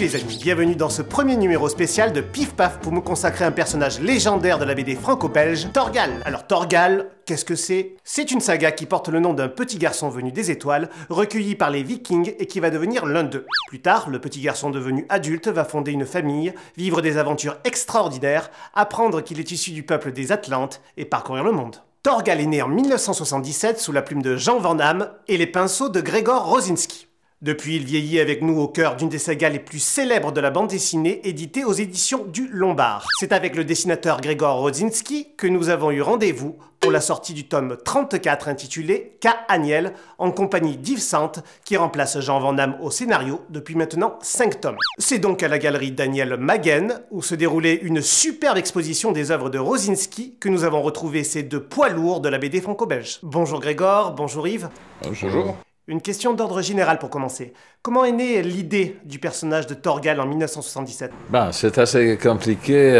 les amis, bienvenue dans ce premier numéro spécial de Pif Paf pour me consacrer à un personnage légendaire de la BD franco-belge, Thorgal. Alors Thorgal, qu'est-ce que c'est? C'est une saga qui porte le nom d'un petit garçon venu des étoiles, recueilli par les Vikings et qui va devenir l'un d'eux. Plus tard, le petit garçon devenu adulte va fonder une famille, vivre des aventures extraordinaires, apprendre qu'il est issu du peuple des Atlantes et parcourir le monde. Thorgal est né en 1977 sous la plume de Jean Van Damme et les pinceaux de Grzegorz Rosinski. Depuis, il vieillit avec nous au cœur d'une des sagas les plus célèbres de la bande dessinée, éditée aux éditions du Lombard. C'est avec le dessinateur Grzegorz Rosinski que nous avons eu rendez-vous pour la sortie du tome 34 intitulé K. Haniel, en compagnie d'Yves Sante, qui remplace Jean Van Damme au scénario depuis maintenant 5 tomes. C'est donc à la galerie Daniel Maguen, où se déroulait une superbe exposition des œuvres de Rosinski, que nous avons retrouvé ces deux poids lourds de la BD franco-belge. Bonjour Grzegorz, bonjour Yves. Bonjour. Une question d'ordre général pour commencer. Comment est née l'idée du personnage de Thorgal en 1977? C'est assez compliqué,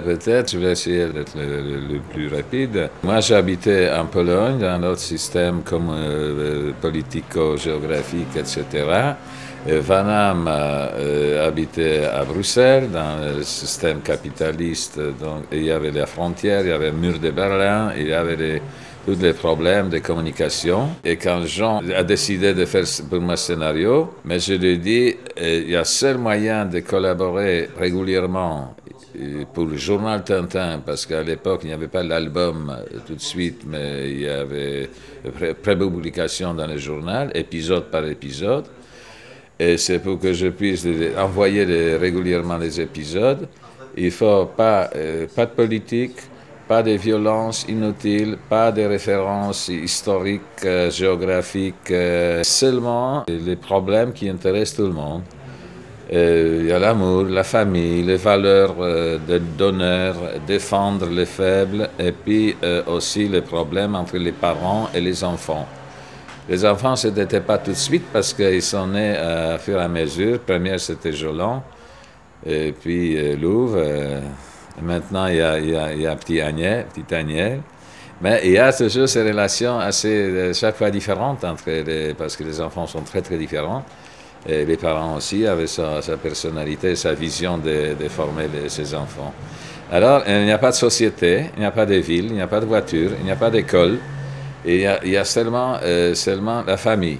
peut-être. Je vais essayer d'être le plus rapide. Moi, j'habitais en Pologne, dans notre système comme politico-géographique, etc. Van Damme habitait à Bruxelles, dans le système capitaliste. Donc, il y avait les frontières, il y avait le mur de Berlin, il y avait tous les problèmes de communication. Et quand Jean a décidé de faire pour moi scénario, mais je lui ai dit, il y a seul moyen de collaborer régulièrement pour le journal Tintin, parce qu'à l'époque, il n'y avait pas l'album tout de suite, mais il y avait pré-publication dans le journal, épisode par épisode. Et c'est pour que je puisse envoyer régulièrement les épisodes. Il ne faut pas de politique, pas de violence inutile, pas de références historiques, géographiques, seulement les problèmes qui intéressent tout le monde. Il y a l'amour, la famille, les valeurs d'honneur, défendre les faibles, et puis aussi les problèmes entre les parents et les enfants. Les enfants, ce n'était pas tout de suite parce qu'ils sont nés à fur et à mesure. Première, c'était Jolan, et puis Louvre. Maintenant, il y a petit Haniel. Mais il y a toujours ces relations assez, chaque fois différentes parce que les enfants sont très, très différents. Et les parents aussi avaient sa personnalité, sa vision de former ses enfants. Alors, il n'y a pas de société, il n'y a pas de ville, il n'y a pas de voiture, il n'y a pas d'école. Il y a seulement la famille.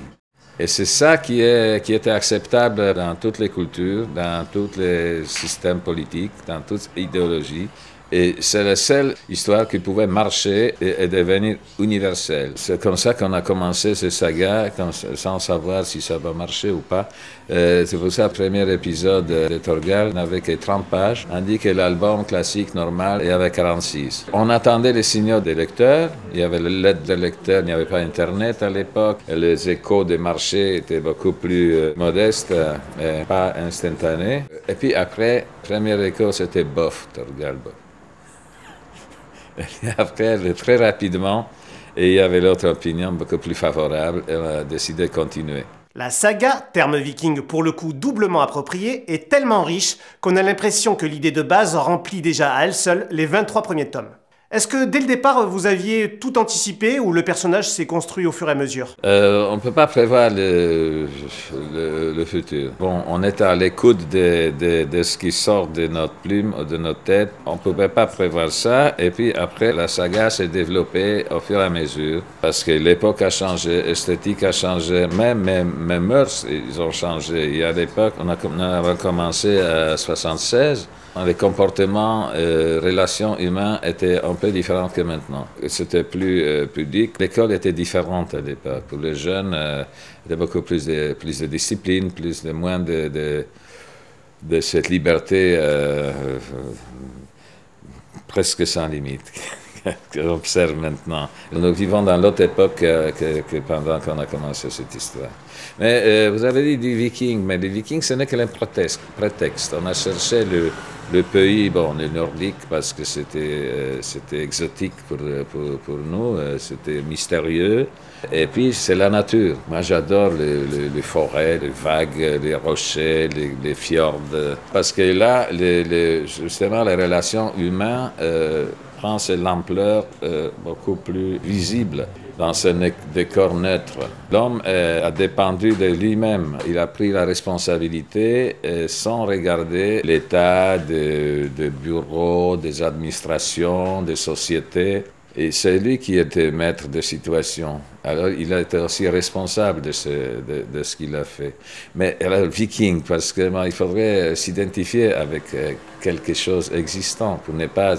Et c'est ça qui était acceptable dans toutes les cultures, dans tous les systèmes politiques, dans toute idéologie. Et c'est la seule histoire qui pouvait marcher et devenir universelle. C'est comme ça qu'on a commencé ces sagas, sans savoir si ça va marcher ou pas. C'est pour ça que le premier épisode de Thorgal n'avait que 30 pages, tandis que l'album classique normal il y avait 46. On attendait les signaux des lecteurs, il y avait les lettres des lecteurs, il n'y avait pas Internet à l'époque, les échos des marchés étaient beaucoup plus modestes, pas instantanés. Et puis après, premier écho, c'était bof, Thorgal, bof. Et après, très rapidement, et il y avait l'autre opinion beaucoup plus favorable, et on a décidé de continuer. La saga, terme viking pour le coup doublement approprié, est tellement riche qu'on a l'impression que l'idée de base remplit déjà à elle seule les 23 premiers tomes. Est-ce que dès le départ, vous aviez tout anticipé ou le personnage s'est construit au fur et à mesure? On ne peut pas prévoir le futur. Bon, on est à l'écoute de ce qui sort de notre plume ou de notre tête. On ne pouvait pas prévoir ça. Et puis après, la saga s'est développée au fur et à mesure parce que l'époque a changé, l'esthétique a changé, même mes mœurs, ils ont changé. Il y a l'époque, on a commencé à 1976. Les comportements, relations humaines étaient un peu différents que maintenant. C'était plus pudique. L'école était différente à l'époque. Pour les jeunes, il y avait beaucoup plus de discipline, moins de cette liberté presque sans limite qu'on observe maintenant. Nous vivons dans l'autre époque que pendant qu'on a commencé cette histoire. Mais vous avez dit des Vikings, mais les Vikings, ce n'est que un prétexte. On a cherché le pays, les Nordiques, parce que c'était exotique pour nous, c'était mystérieux. Et puis, c'est la nature. Moi, j'adore les forêts, les vagues, les rochers, les fjords. Parce que là, justement, les relations humaines prend c'est l'ampleur beaucoup plus visible dans ce décor neutre. L'homme a dépendu de lui-même. Il a pris la responsabilité sans regarder l'état des bureaux, des administrations, des sociétés. Et c'est lui qui était maître de situation. Alors il a été aussi responsable de ce qu'il a fait. Mais alors, viking, parce qu'il faudrait s'identifier avec quelque chose existant pour ne pas...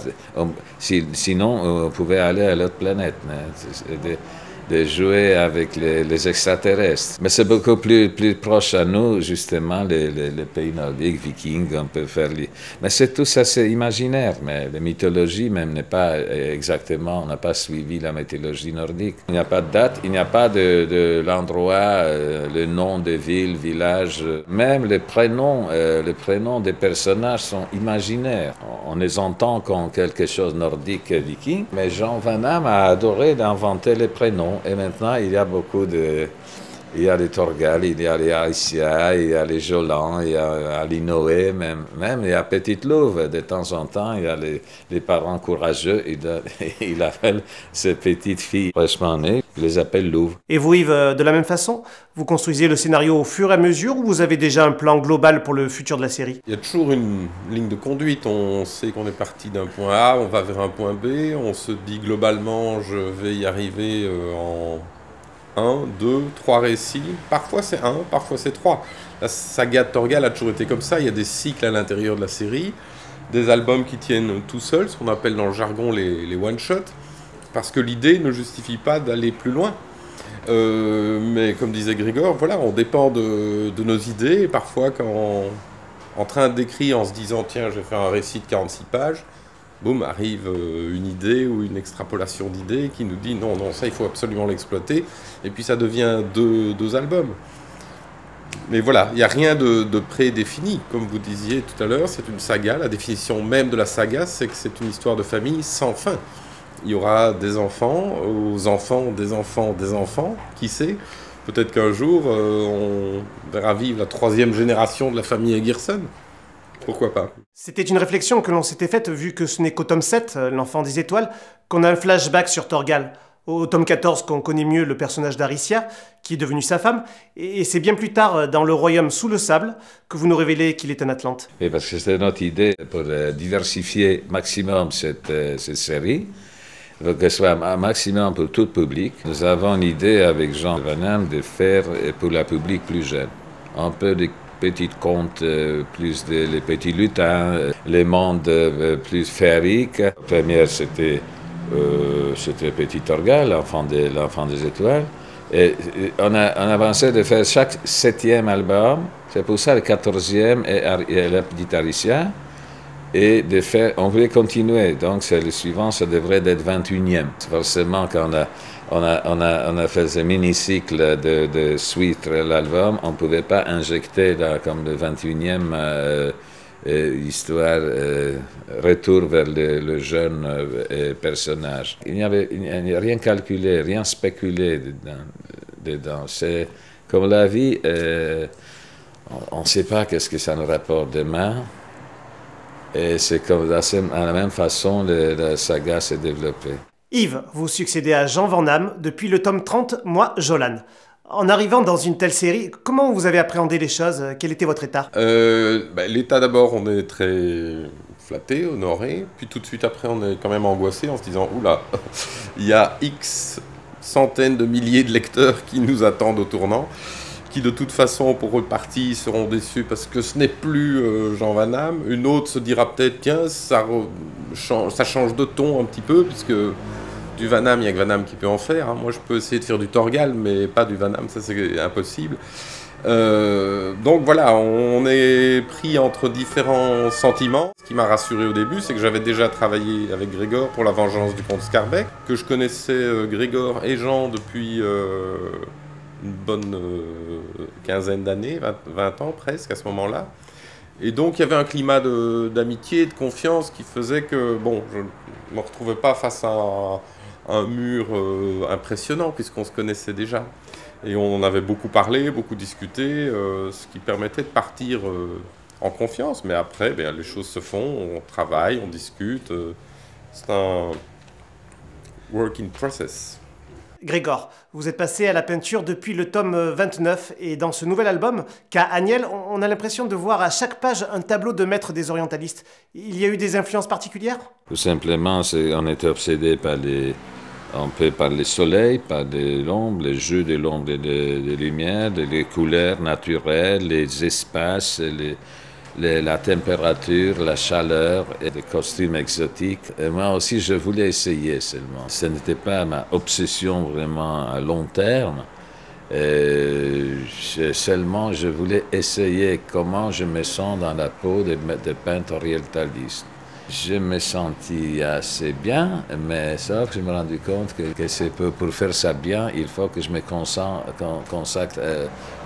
sinon, on pouvait aller à l'autre planète. De jouer avec les extraterrestres. Mais c'est beaucoup plus proche à nous, justement, les pays nordiques, vikings, on peut faire... Mais c'est tout ça, c'est imaginaire, mais la mythologie même n'est pas exactement, on n'a pas suivi la mythologie nordique. Il n'y a pas de date, il n'y a pas de l'endroit, le nom des villes, villages, même les prénoms des personnages sont imaginaires. On les entend comme quelque chose nordique et viking, mais Jean Van Damme a adoré d'inventer les prénoms. Et maintenant, il y a beaucoup de... Il y a les Torgal, il y a les Alicia, il y a les Jolan, il y a Alinoé, même il y a Petite Louve. De temps en temps, il y a les parents courageux, il appelle ces petites filles fraîchement nées, il les appelle Louve. Et vous, Yves, de la même façon, vous construisez le scénario au fur et à mesure ou vous avez déjà un plan global pour le futur de la série? Il y a toujours une ligne de conduite. On sait qu'on est parti d'un point A, on va vers un point B. On se dit globalement, je vais y arriver en 1, 2, 3 récits. Parfois c'est 1, parfois c'est 3. La saga de Torgal a toujours été comme ça. Il y a des cycles à l'intérieur de la série, des albums qui tiennent tout seuls, ce qu'on appelle dans le jargon les one-shots, parce que l'idée ne justifie pas d'aller plus loin. Mais comme disait Grégor, voilà, on dépend de nos idées. Et parfois, quand en train d'écrire, en se disant « Tiens, je vais faire un récit de 46 pages », boum, arrive une idée ou une extrapolation d'idées qui nous dit « Non, non, ça, il faut absolument l'exploiter ». Et puis, ça devient deux albums. Mais voilà, il n'y a rien de prédéfini. Comme vous disiez tout à l'heure, c'est une saga. La définition même de la saga, c'est que c'est une histoire de famille sans fin. Il y aura des enfants, aux enfants, des enfants, des enfants, qui sait. Peut-être qu'un jour, on verra vivre la 3e génération de la famille Egerson. Pourquoi pas? C'était une réflexion que l'on s'était faite, vu que ce n'est qu'au tome 7, l'enfant des étoiles, qu'on a un flashback sur Torgal. Au tome 14, qu'on connaît mieux le personnage d'Aricia, qui est devenue sa femme, et c'est bien plus tard, dans le royaume sous le sable, que vous nous révélez qu'il est un Atlante. Et parce que c'était notre idée pour diversifier maximum cette série, pour que ce soit un maximum pour tout public. Nous avons l'idée avec Jean Van Damme de faire pour le public plus jeune. Un peu de petits contes, plus les petits lutins, les mondes plus féeriques. La première, c'était Petit Torgal, l'enfant des étoiles. Et on a avancé de faire chaque 7e album, c'est pour ça le 14e et la petite Aricia. Et de faire, on voulait continuer, donc c'est le suivant, ça devrait être 21e. Forcément, quand on a fait ce mini-cycle de suite l'album, on ne pouvait pas injecter là, comme le 21e histoire, retour vers le jeune personnage. Il n'y a rien calculé, rien spéculé dedans. C'est comme la vie, on ne sait pas qu'est-ce que ça nous rapporte demain. Et c'est comme à la même façon la saga s'est développée. Yves, vous succédez à Jean Van Damme depuis le tome 30, moi, Jolan. En arrivant dans une telle série, comment vous avez appréhendé les choses? Quel était votre état? L'état d'abord, on est très flatté, honoré. Puis tout de suite après, on est quand même angoissé en se disant « Oula, il y a X centaines de milliers de lecteurs qui nous attendent au tournant. » qui de toute façon, pour eux partis, seront déçus parce que ce n'est plus Jean Van Damme. Une autre se dira peut-être, tiens, ça change de ton un petit peu, puisque du Van Damme, il n'y a que Van Damme qui peut en faire. Hein. Moi, je peux essayer de faire du Torgal, mais pas du Van Damme, ça c'est impossible. Donc voilà, on est pris entre différents sentiments. Ce qui m'a rassuré au début, c'est que j'avais déjà travaillé avec Grégor pour La Vengeance du Comte Skarbek, que je connaissais Grégor et Jean depuis... une bonne quinzaine d'années, 20 ans presque à ce moment-là. Et donc il y avait un climat d'amitié, de confiance qui faisait que, bon, je ne me retrouvais pas face à un mur impressionnant puisqu'on se connaissait déjà. Et on en avait beaucoup parlé, beaucoup discuté, ce qui permettait de partir en confiance. Mais après, les choses se font, on travaille, on discute. C'est un work in process. Grégor, vous êtes passé à la peinture depuis le tome 29 et dans ce nouvel album, qu'a Agnel, on a l'impression de voir à chaque page un tableau de maître des orientalistes. Il y a eu des influences particulières? Tout simplement, on était obsédé par par les soleils, par l'ombre, les jeux de l'ombre et des lumières, les couleurs naturelles, les espaces, la température, la chaleur et les costumes exotiques. Et moi aussi, je voulais essayer seulement. Ce n'était pas ma obsession vraiment à long terme. Seulement, je voulais essayer comment je me sens dans la peau de peintre orientaliste. Je me sentis assez bien, mais sauf que je me suis rendu compte que c'est pour faire ça bien, il faut que je me consacre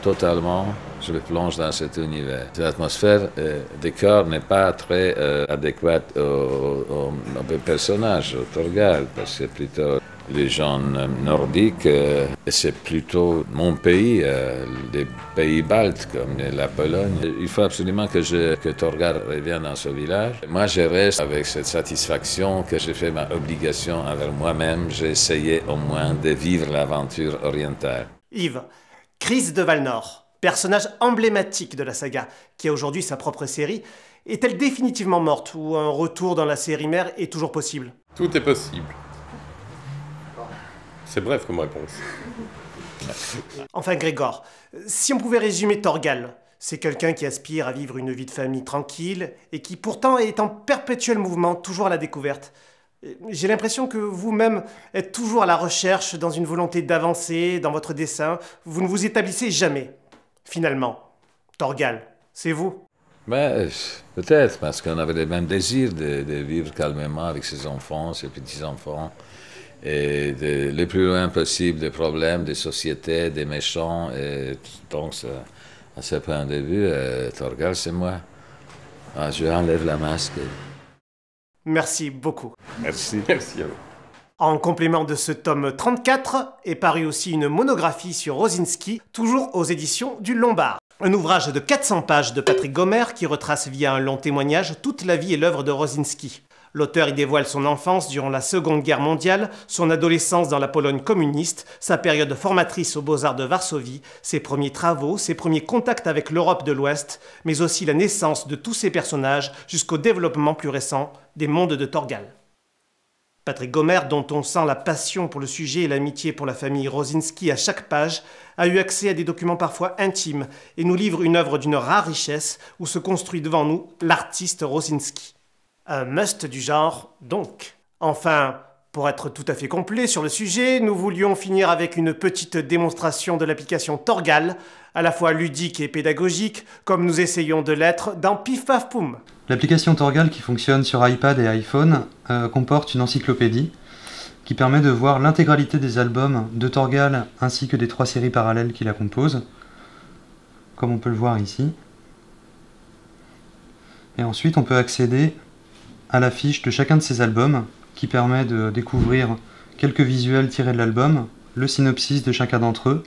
totalement, je me plonge dans cet univers. L'atmosphère du corps n'est pas très adéquate au personnage, au Torgal, parce que c'est plutôt les gens nordiques, c'est plutôt mon pays, les pays baltes comme la Pologne. Il faut absolument que Torgal revienne dans ce village. Moi, je reste avec cette satisfaction que j'ai fait ma obligation envers moi-même. J'ai essayé au moins de vivre l'aventure orientale. Yves, Chryse de Valnor, personnage emblématique de la saga, qui a aujourd'hui sa propre série, est-elle définitivement morte ou un retour dans la série mère est toujours possible? Tout est possible. C'est bref comme réponse. Enfin Grégor, si on pouvait résumer Torgal, c'est quelqu'un qui aspire à vivre une vie de famille tranquille et qui pourtant est en perpétuel mouvement, toujours à la découverte. J'ai l'impression que vous-même êtes toujours à la recherche, dans une volonté d'avancer dans votre dessin. Vous ne vous établissez jamais. Finalement, Torgal, c'est vous? Ben, peut-être, parce qu'on avait le même désir de vivre calmement avec ses enfants, ses petits-enfants, et le plus loin possible des problèmes, des sociétés, des méchants. Et donc, à ce point de vue, Torgal, c'est moi. Ah, je enlève la masque. Merci beaucoup. Merci. Merci à vous. En complément de ce tome 34, est paru aussi une monographie sur Rosinski, toujours aux éditions du Lombard. Un ouvrage de 400 pages de Patrick Gomer qui retrace via un long témoignage toute la vie et l'œuvre de Rosinski. L'auteur y dévoile son enfance durant la Seconde Guerre mondiale, son adolescence dans la Pologne communiste, sa période formatrice aux Beaux-Arts de Varsovie, ses premiers travaux, ses premiers contacts avec l'Europe de l'Ouest, mais aussi la naissance de tous ces personnages jusqu'au développement plus récent des mondes de Torgal. Patrick Gomer, dont on sent la passion pour le sujet et l'amitié pour la famille Rosinski à chaque page, a eu accès à des documents parfois intimes et nous livre une œuvre d'une rare richesse où se construit devant nous l'artiste Rosinski. Un must du genre, donc. Enfin, pour être tout à fait complet sur le sujet, nous voulions finir avec une petite démonstration de l'application Torgal, à la fois ludique et pédagogique, comme nous essayons de l'être dans Pif Paf Poum. L'application Torgal qui fonctionne sur iPad et iPhone comporte une encyclopédie qui permet de voir l'intégralité des albums de Torgal ainsi que des 3 séries parallèles qui la composent, comme on peut le voir ici. Et ensuite on peut accéder à la fiche de chacun de ces albums qui permet de découvrir quelques visuels tirés de l'album, le synopsis de chacun d'entre eux,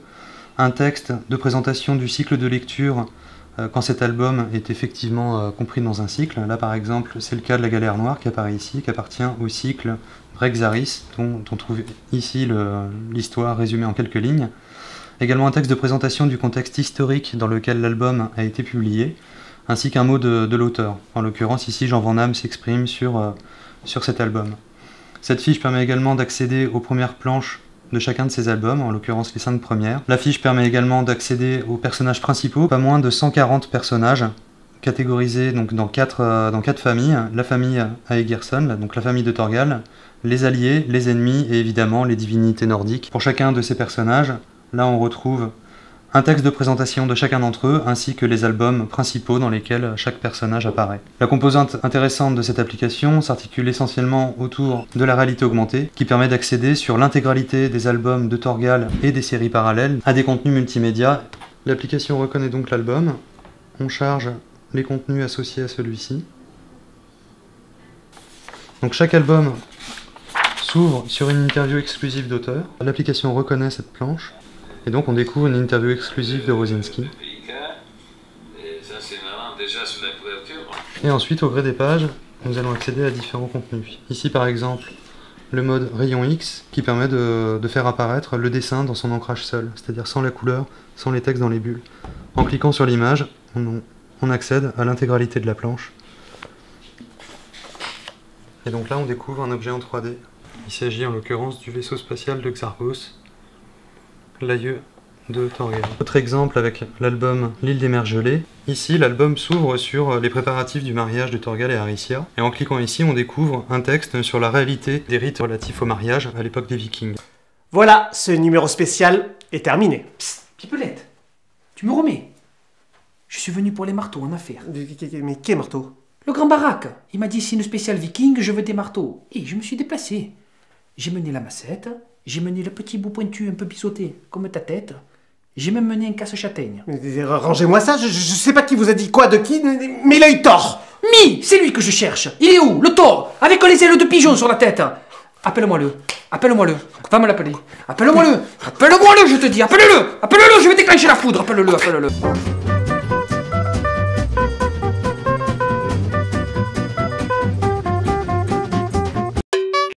un texte de présentation du cycle de lecture quand cet album est effectivement compris dans un cycle. Là par exemple c'est le cas de La Galère Noire qui apparaît ici, qui appartient au cycle Brexaris, dont on trouve ici l'histoire résumée en quelques lignes. Également un texte de présentation du contexte historique dans lequel l'album a été publié, ainsi qu'un mot de l'auteur. En l'occurrence, ici, Jean Van Damme s'exprime sur cet album. Cette fiche permet également d'accéder aux premières planches de chacun de ces albums, en l'occurrence les 5 premières. La fiche permet également d'accéder aux personnages principaux, pas moins de 140 personnages, catégorisés donc, dans 4 familles. La famille Aegerson, donc la famille de Torgal, les alliés, les ennemis et évidemment les divinités nordiques. Pour chacun de ces personnages, là on retrouve un texte de présentation de chacun d'entre eux, ainsi que les albums principaux dans lesquels chaque personnage apparaît. La composante intéressante de cette application s'articule essentiellement autour de la réalité augmentée, qui permet d'accéder sur l'intégralité des albums de Torgal et des séries parallèles à des contenus multimédia. L'application reconnaît donc l'album, on charge les contenus associés à celui-ci. Donc chaque album s'ouvre sur une interview exclusive d'auteur. L'application reconnaît cette planche. Et donc on découvre une interview exclusive de Rosinski. Et ensuite, au gré des pages, nous allons accéder à différents contenus. Ici par exemple, le mode rayon X qui permet de faire apparaître le dessin dans son ancrage seul, c'est-à-dire sans la couleur, sans les textes dans les bulles. En cliquant sur l'image, on accède à l'intégralité de la planche. Et donc là on découvre un objet en 3D. Il s'agit en l'occurrence du vaisseau spatial de Xargos, l'aïeux de Torgal. Autre exemple avec l'album L'île des mers gelées. Ici, l'album s'ouvre sur les préparatifs du mariage de Torgal et Aricia. Et en cliquant ici, on découvre un texte sur la réalité des rites relatifs au mariage à l'époque des Vikings. Voilà, ce numéro spécial est terminé. Psst, Pipelette, tu me remets. Je suis venu pour les marteaux en affaire. Mais quel marteau? Le grand baraque, il m'a dit c'est une spéciale viking, je veux des marteaux. Et je me suis déplacé. J'ai mené la massette, j'ai mené le petit bout pointu un peu biseauté, comme ta tête. J'ai même mené un casse-châtaigne. Rangez-moi ça, je sais pas qui vous a dit quoi de qui, mais il a eu tort. C'est lui que je cherche. Il est où, le tort, avec les ailes de pigeon sur la tête? Appelle-moi-le, appelle-moi-le. Va me l'appeler. Appelle-moi-le, je te dis, appelle-le, je vais déclencher la foudre, appelle-le.